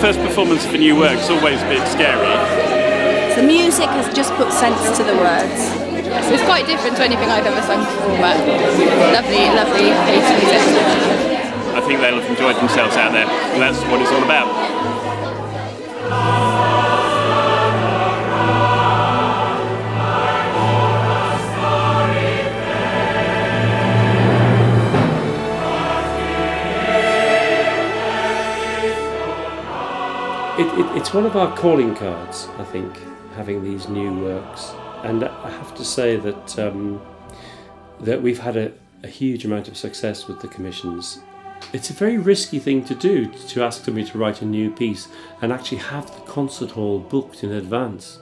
first performance of a new work is always a bit scary. The music has just put sense to the words. So it's quite different to anything I've ever sung before, but lovely, lovely piece of music. I think they'll have enjoyed themselves out there, and that's what it's all about. It's one of our calling cards, I think, having these new works, and I have to say that that we've had a huge amount of success with the commissions. It's a very risky thing to do, to ask somebody to write a new piece and actually have the concert hall booked in advance.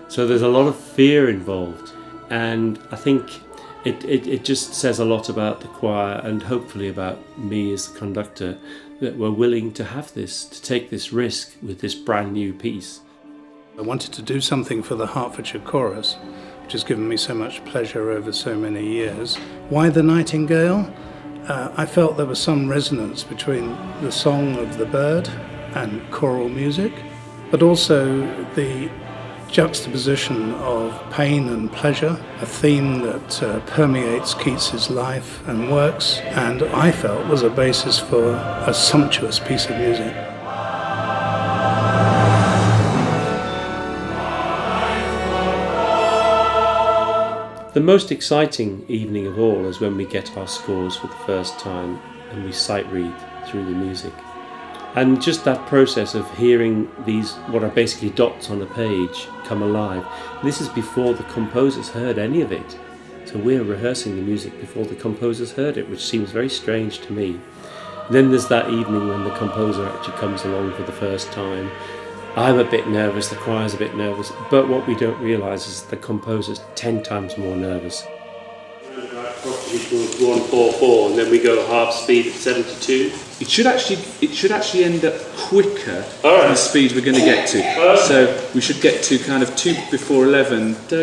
So there's a lot of fear involved, and I think it just says a lot about the choir and hopefully about me as the conductor, that we're willing to have this, to take this risk with this brand new piece. I wanted to do something for the Hertfordshire Chorus, which has given me so much pleasure over so many years. Why the Nightingale? I felt there was some resonance between the song of the bird and choral music, but also the juxtaposition of pain and pleasure, a theme that permeates Keats's life and works, and I felt was a basis for a sumptuous piece of music. The most exciting evening of all is when we get our scores for the first time and we sight read through the music. And just that process of hearing these, what are basically dots on a page, come alive. This is before the composers heard any of it. So we're rehearsing the music before the composers heard it, which seems very strange to me. Then there's that evening when the composer actually comes along for the first time. I'm a bit nervous, the choir's a bit nervous, but what we don't realise is the composer's 10 times more nervous. Equals 144, and then we go half speed at 72. It should actually end up quicker than the speed we're going to get to. So we should get to kind of 2 before 11. So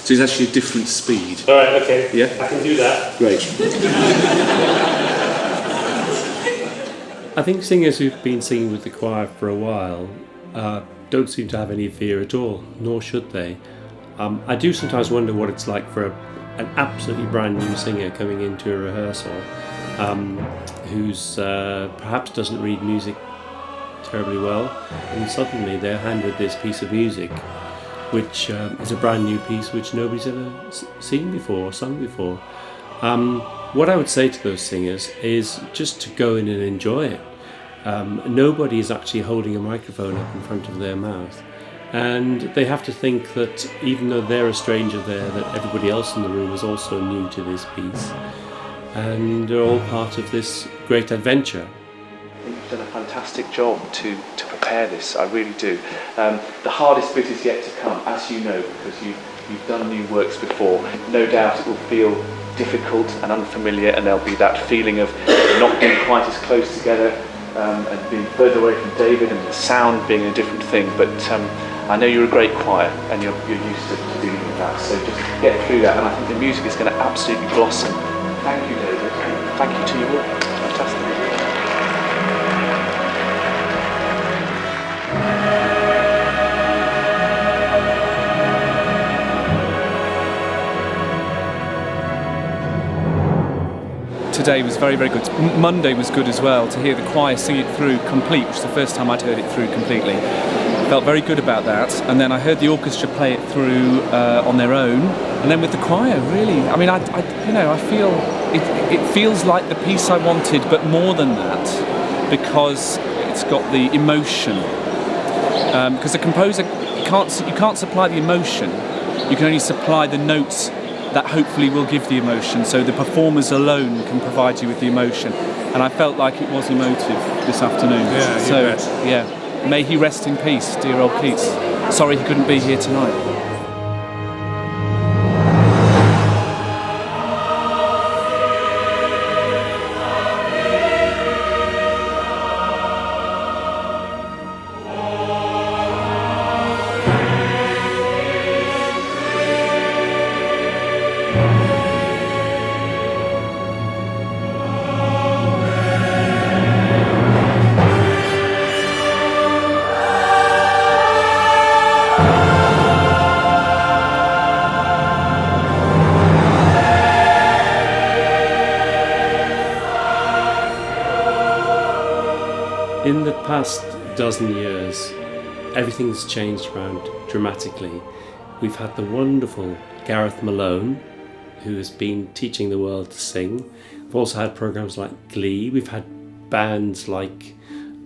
it's actually a different speed. All right, okay. Yeah, I can do that. Great. I think singers who've been singing with the choir for a while don't seem to have any fear at all, nor should they. I do sometimes wonder what it's like for an absolutely brand new singer coming into a rehearsal who's perhaps doesn't read music terribly well, and suddenly they're handed this piece of music which is a brand new piece which nobody's ever seen before or sung before. What I would say to those singers is just to go in and enjoy it. Nobody is actually holding a microphone up in front of their mouth. And they have to think that even though they're a stranger there, that everybody else in the room is also new to this piece. And they're all part of this great adventure. I think you've done a fantastic job to prepare this, I really do. The hardest bit is yet to come, as you know, because you've done new works before. No doubt it will feel difficult and unfamiliar, and there'll be that feeling of not being quite as close together and being further away from David, and the sound being a different thing. But I know you're a great choir and you're used to dealing with that, so just get through that, and I think the music is going to absolutely blossom. Thank you, David. Thank you to you all. Fantastic. Today was very, very good. Monday was good as well, to hear the choir sing it through complete, which is the first time I'd heard it through completely. Felt very good about that, and then I heard the orchestra play it through on their own, and then with the choir, really. I mean, I feel it feels like the piece I wanted, but more than that, because it's got the emotion. Because the composer, you can't supply the emotion. You can only supply the notes that hopefully will give the emotion. So the performers alone can provide you with the emotion, and I felt like it was emotive this afternoon. Yeah, so you bet. yeah. May he rest in peace, dear old Keats. Sorry he couldn't be here tonight. in the past dozen years, everything's changed around dramatically. We've had the wonderful Gareth Malone, who has been teaching the world to sing. We've also had programs like Glee. We've had bands like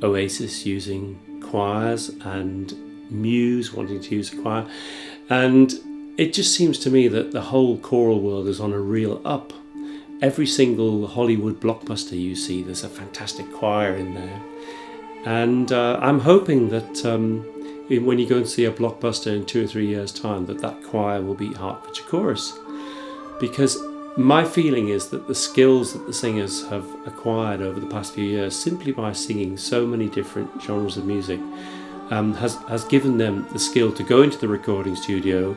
Oasis using choirs and Muse wanting to use a choir. And it just seems to me that the whole choral world is on a real up. Every single Hollywood blockbuster you see, there's a fantastic choir in there. And I'm hoping that when you go and see a blockbuster in 2 or 3 years' time, that choir will be Hertfordshire Chorus. Because my feeling is that the skills that the singers have acquired over the past few years, simply by singing so many different genres of music, has given them the skill to go into the recording studio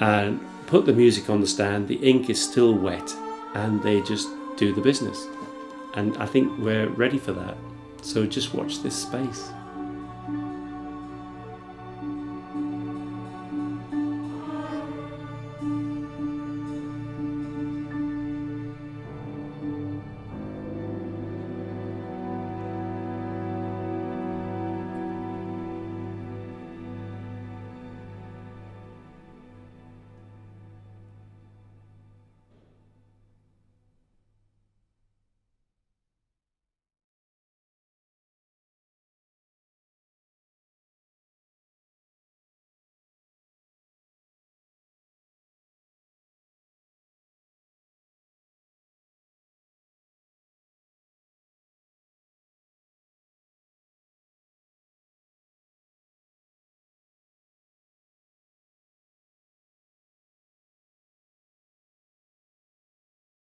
and put the music on the stand. The ink is still wet and they just do the business. And I think we're ready for that. So just watch this space.